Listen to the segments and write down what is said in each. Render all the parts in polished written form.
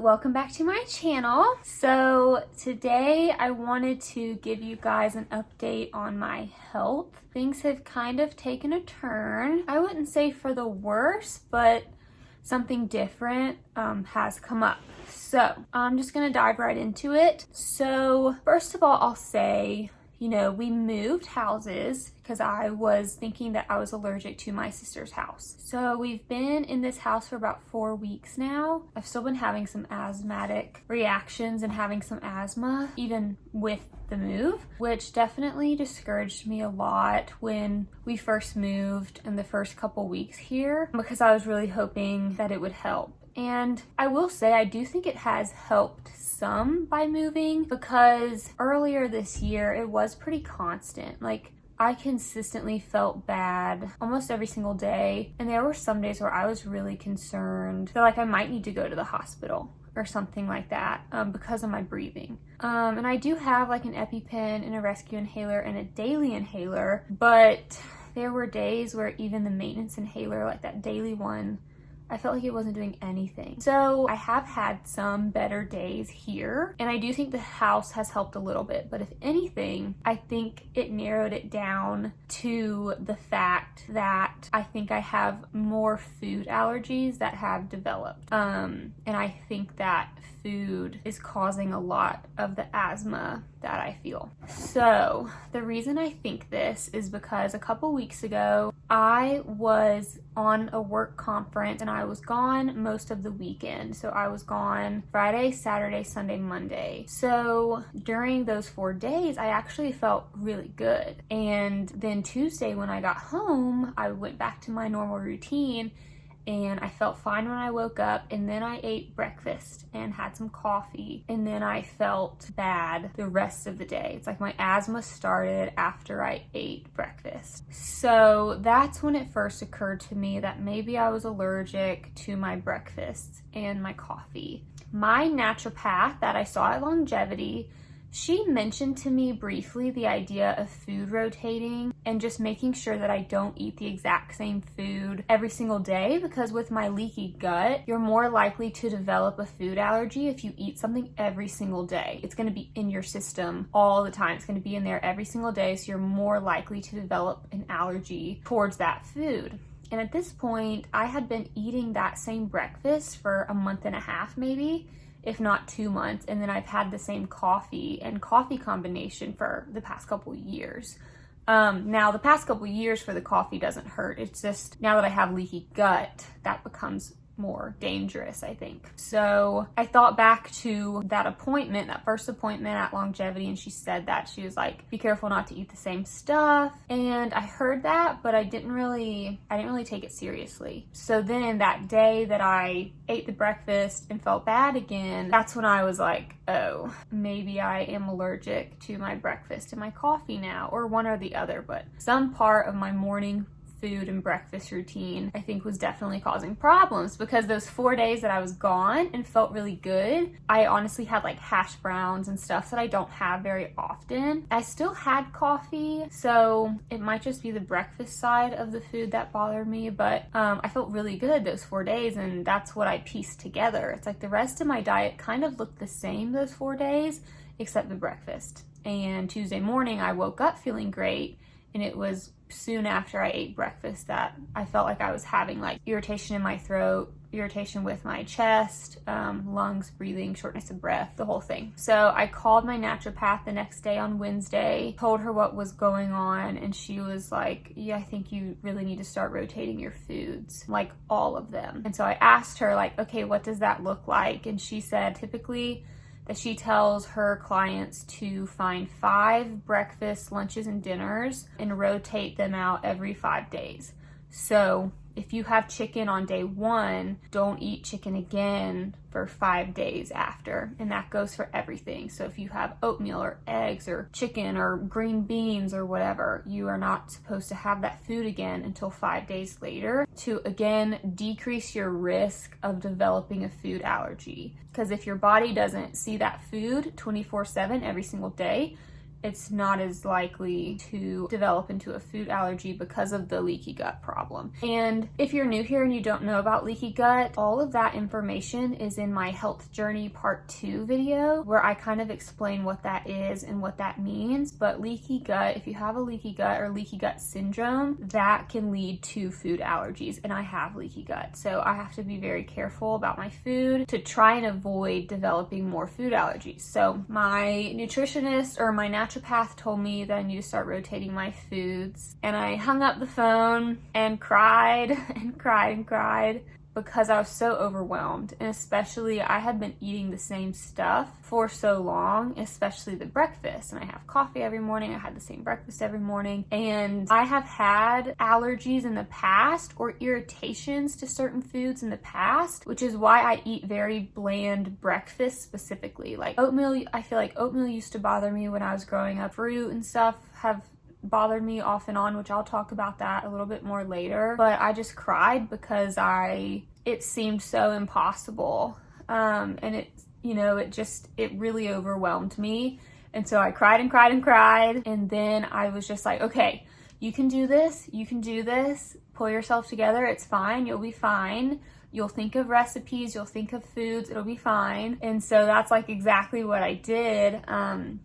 welcome back to my channel. So today I wanted to give you guys an update on my health. Things have kind of taken a turn. I wouldn't say for the worse, but something different has come up. So I'm just gonna dive right into it. So first of all, I'll say, we moved houses because I was thinking that I was allergic to my sister's house. So we've been in this house for about 4 weeks now. I've still been having some asthmatic reactions and having some asthma, even with the move, which definitely discouraged me a lot when we first moved in the first couple weeks here, because I was really hoping that it would help. And I will say I do think it has helped some by moving, because earlier this year it was pretty constant. Like, I consistently felt bad almost every single day, and there were some days where I was really concerned that I might need to go to the hospital or something like that because of my breathing. And I do have an EpiPen and a rescue inhaler and a daily inhaler, but there were days where even the maintenance inhaler, that daily one, I felt like it wasn't doing anything. So I have had some better days here, and I do think the house has helped a little bit, but if anything, I think it narrowed it down to the fact that I think I have more food allergies that have developed. And I think that food is causing a lot of the asthma that I feel. So the reason I think this is because a couple weeks ago, I was on a work conference and I was gone most of the weekend. So I was gone Friday, Saturday, Sunday, Monday. So during those 4 days, I actually felt really good. And then Tuesday when I got home, I went back to my normal routine and I felt fine when I woke up, and then I ate breakfast and had some coffee, and then I felt bad the rest of the day. It's like my asthma started after I ate breakfast. So that's when it first occurred to me that maybe I was allergic to my breakfast and my coffee. My naturopath that I saw at Longevity, she mentioned to me briefly the idea of food rotating and just making sure that I don't eat the exact same food every single day, because with my leaky gut, you're more likely to develop a food allergy if you eat something every single day. It's going to be in your system all the time. It's going to be in there every single day, so you're more likely to develop an allergy towards that food. And at this point, I had been eating that same breakfast for a month and a half maybe, if not 2 months, and then I've had the same coffee and coffee combination for the past couple years. Now the past couple years for the coffee doesn't hurt. It's just now that I have leaky gut, that becomes more dangerous, I think. So I thought back to that appointment, that first appointment at Longevity, and she said that she was like, be careful not to eat the same stuff. And I heard that, but I didn't really take it seriously. So then that day that I ate the breakfast and felt bad again, that's when I was like, oh, maybe I am allergic to my breakfast and my coffee now, or one or the other, but some part of my morning food and breakfast routine I think was definitely causing problems, because those 4 days that I was gone and felt really good, I honestly had hash browns and stuff that I don't have very often. I still had coffee, so it might just be the breakfast side of the food that bothered me, but I felt really good those 4 days, and that's what I pieced together. It's like the rest of my diet kind of looked the same those 4 days except the breakfast. And Tuesday morning I woke up feeling great, and it was soon after I ate breakfast that I felt like I was having irritation in my throat, irritation with my chest, lungs, breathing, shortness of breath, the whole thing. So I called my naturopath the next day on Wednesday, told her what was going on, and she was like, yeah, I think you really need to start rotating your foods, all of them. And so I asked her okay, what does that look like? And she said typically that she tells her clients to find 5 breakfasts, lunches, and dinners and rotate them out every 5 days. So if you have chicken on day 1, don't eat chicken again for 5 days after. And that goes for everything. So if you have oatmeal or eggs or chicken or green beans or whatever, you are not supposed to have that food again until 5 days later, to again decrease your risk of developing a food allergy. Because if your body doesn't see that food 24/7 every single day, it's not as likely to develop into a food allergy because of the leaky gut problem. And if you're new here and you don't know about leaky gut, all of that information is in my health journey part 2 video, where I kind of explain what that is and what that means. But leaky gut, if you have a leaky gut or leaky gut syndrome, that can lead to food allergies, and I have leaky gut, so I have to be very careful about my food to try and avoid developing more food allergies. So my nutritionist or my naturopath told me that I need to start rotating my foods, and I hung up the phone and cried and cried and cried because I was so overwhelmed. And especially I had been eating the same stuff for so long, especially the breakfast. And I have coffee every morning. I had the same breakfast every morning. And I have had allergies in the past or irritations to certain foods in the past, which is why I eat very bland breakfast specifically. Like oatmeal, I feel like oatmeal used to bother me when I was growing up. Fruit and stuff have bothered me off and on, which I'll talk about that a little bit more later. But I just cried because it seemed so impossible. And it really overwhelmed me. And so I cried and cried and cried. And then I was just like, okay, you can do this. You can do this. Pull yourself together. It's fine. You'll be fine. You'll think of recipes, you'll think of foods, it'll be fine. And so that's like exactly what I did.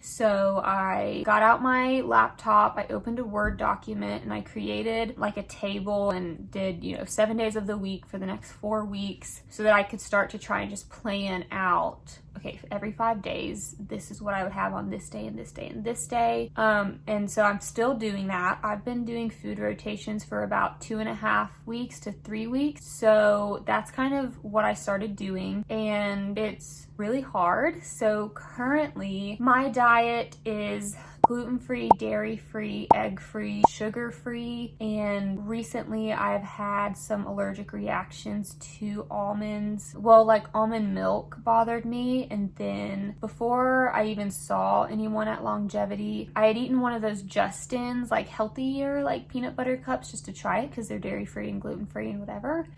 So I got out my laptop, I opened a Word document, and I created like a table and did, 7 days of the week for the next 4 weeks so that I could start to try and just plan out, okay, every 5 days, this is what I would have on this day and this day and this day. And so I'm still doing that. I've been doing food rotations for about 2.5 weeks to 3 weeks. So that's kind of what I started doing, and it's really hard. So currently my diet is gluten-free, dairy-free, egg-free, sugar-free, and recently I've had some allergic reactions to almonds. Well, like almond milk bothered me, and then before I even saw anyone at Longevity, I had eaten one of those Justin's like healthier like peanut butter cups just to try it because they're dairy-free and gluten-free and whatever.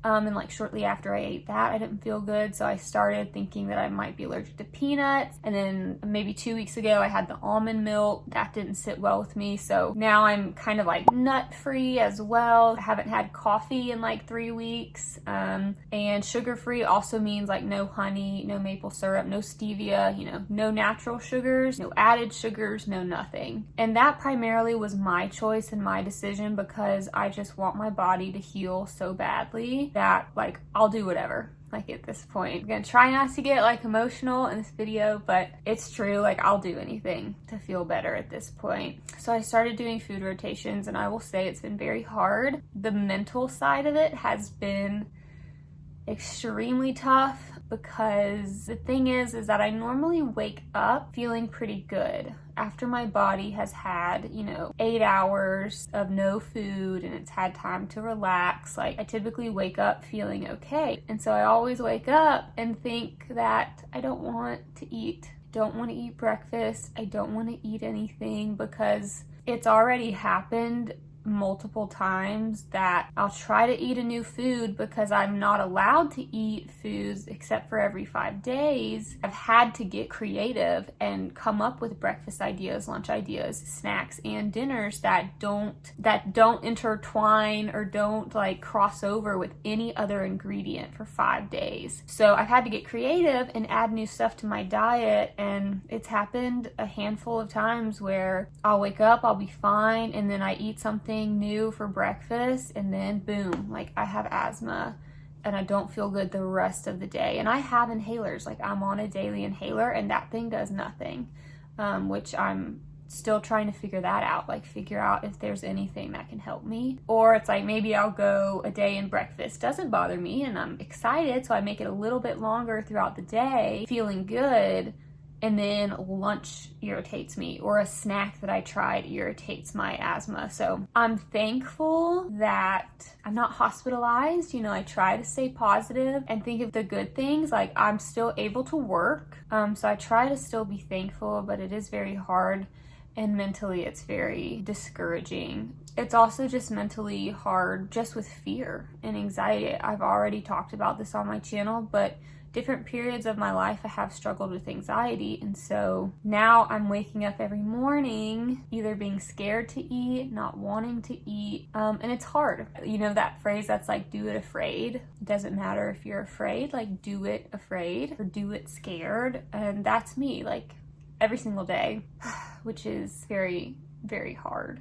And like shortly after I ate that, I didn't feel good. So I started thinking that I might be allergic to peanuts. And then maybe 2 weeks ago, I had the almond milk. That didn't sit well with me. So now I'm kind of like nut free as well. I haven't had coffee in like 3 weeks. And sugar free also means like no honey, no maple syrup, no stevia, no natural sugars, no added sugars, no nothing. And that primarily was my choice and my decision because I just want my body to heal so badly that like I'll do whatever. Like at this point, I'm gonna try not to get like emotional in this video, but it's true, like I'll do anything to feel better at this point. So I started doing food rotations, and I will say it's been very hard. The mental side of it has been extremely tough because the thing is that I normally wake up feeling pretty good after my body has had 8 hours of no food and it's had time to relax. Like I typically wake up feeling okay, and so I always wake up and think that I don't want to eat breakfast, I don't want to eat anything, because it's already happened multiple times that I'll try to eat a new food because I'm not allowed to eat foods except for every 5 days. I've had to get creative and come up with breakfast ideas, lunch ideas, snacks, and dinners that don't intertwine or don't like cross over with any other ingredient for 5 days. So I've had to get creative and add new stuff to my diet, and it's happened a handful of times where I'll wake up, I'll be fine, and then I eat something new for breakfast, and then boom, like I have asthma and I don't feel good the rest of the day. And I have inhalers, like I'm on a daily inhaler, and that thing does nothing, which I'm still trying to figure that out, like figure out if there's anything that can help me. Or it's like maybe I'll go a day and breakfast doesn't bother me and I'm excited, so I make it a little bit longer throughout the day, feeling good, and then lunch irritates me, or a snack that I tried irritates my asthma. So I'm thankful that I'm not hospitalized. I try to stay positive and think of the good things. Like I'm still able to work. So I try to still be thankful, but it is very hard. and mentally it's very discouraging. It's also just mentally hard just with fear and anxiety. I've already talked about this on my channel, but different periods of my life I have struggled with anxiety, and so now I'm waking up every morning either being scared to eat, not wanting to eat, and it's hard. You know that phrase that's like, do it afraid? It doesn't matter if you're afraid, like do it afraid or do it scared, and that's me like every single day, which is very, very hard.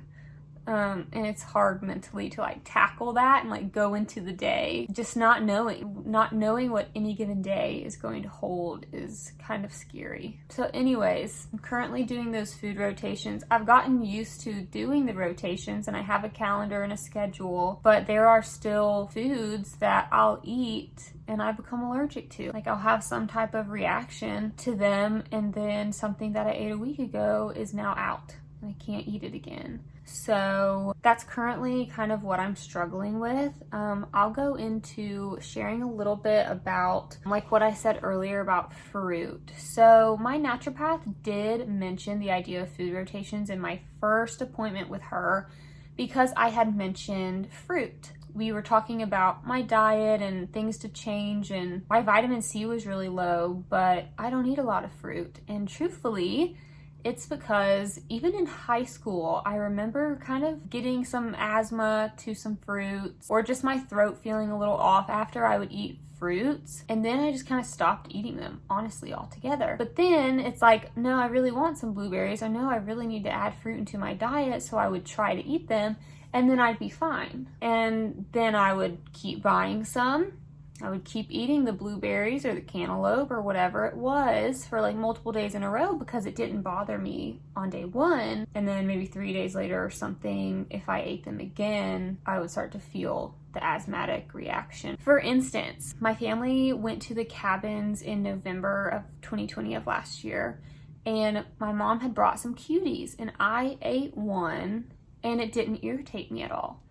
And it's hard mentally to like tackle that and like go into the day just not knowing what any given day is going to hold is kind of scary. So anyways, I'm currently doing those food rotations. I've gotten used to doing the rotations and I have a calendar and a schedule, but there are still foods that I'll eat and I become allergic to. Like I'll have some type of reaction to them, and then something that I ate a week ago is now out and I can't eat it again. So that's currently kind of what I'm struggling with. I'll go into sharing a little bit about like what I said earlier about fruit. So my naturopath did mention the idea of food rotations in my first appointment with her because I had mentioned fruit. We were talking about my diet and things to change, and my vitamin C was really low, but I don't eat a lot of fruit. And truthfully, it's because even in high school, I remember kind of getting some asthma to some fruits, or just my throat feeling a little off after I would eat fruits. And then I just kind of stopped eating them, honestly, altogether. But then it's like, no, I really want some blueberries. I know I really need to add fruit into my diet, so I would try to eat them, and then I'd be fine. And then I would keep buying some. I would keep eating the blueberries or the cantaloupe or whatever it was for like multiple days in a row because it didn't bother me on day one. And then maybe 3 days later or something, if I ate them again, I would start to feel the asthmatic reaction. For instance, my family went to the cabins in November of 2020 of last year, and my mom had brought some cuties and I ate one and it didn't irritate me at all.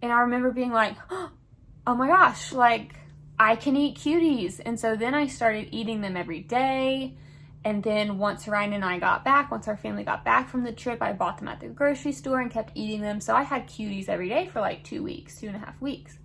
And I remember being like, oh my gosh, like I can eat cuties. And so then I started eating them every day. And then once Ryan and I got back, once our family got back from the trip, I bought them at the grocery store and kept eating them. So I had cuties every day for like 2 weeks, 2.5 weeks.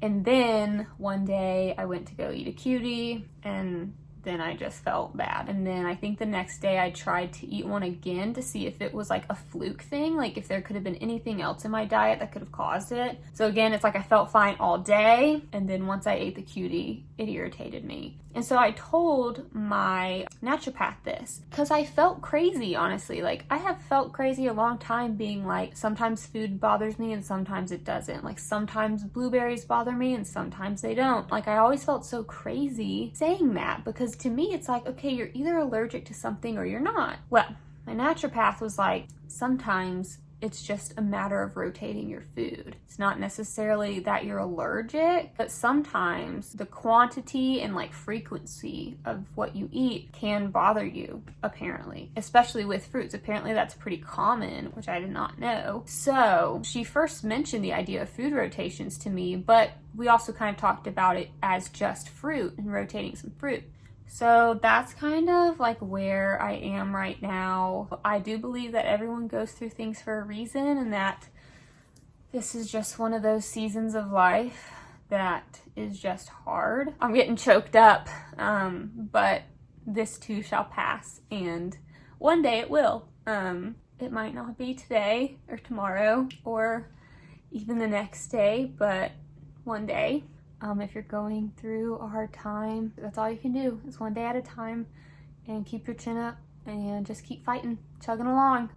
And then one day I went to go eat a cutie and then I just felt bad. And then I think the next day I tried to eat one again to see if it was like a fluke thing, like if there could have been anything else in my diet that could have caused it. So again, it's like I felt fine all day, and then once I ate the cutie, it irritated me. And so I told my naturopath this because I felt crazy, honestly. Like I have felt crazy a long time, being like, sometimes food bothers me and sometimes it doesn't. Like sometimes blueberries bother me and sometimes they don't. Like I always felt so crazy saying that, because to me it's like, okay, you're either allergic to something or you're not. Well, my naturopath was like, sometimes it's just a matter of rotating your food. It's not necessarily that you're allergic, but sometimes the quantity and like frequency of what you eat can bother you, apparently, especially with fruits. Apparently that's pretty common, which I did not know. So she first mentioned the idea of food rotations to me, but we also kind of talked about it as just fruit and rotating some fruit. So that's kind of like where I am right now. I do believe that everyone goes through things for a reason, and that this is just one of those seasons of life that is just hard. I'm getting choked up, but this too shall pass, and one day it will. It might not be today or tomorrow or even the next day, but one day. If you're going through a hard time, that's all you can do is one day at a time, and keep your chin up and just keep fighting, chugging along.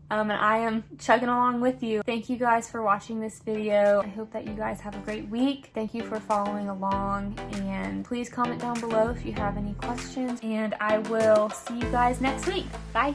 And I am chugging along with you. Thank you guys for watching this video. I hope that you guys have a great week. Thank you for following along, and please comment down below if you have any questions, and I will see you guys next week. Bye.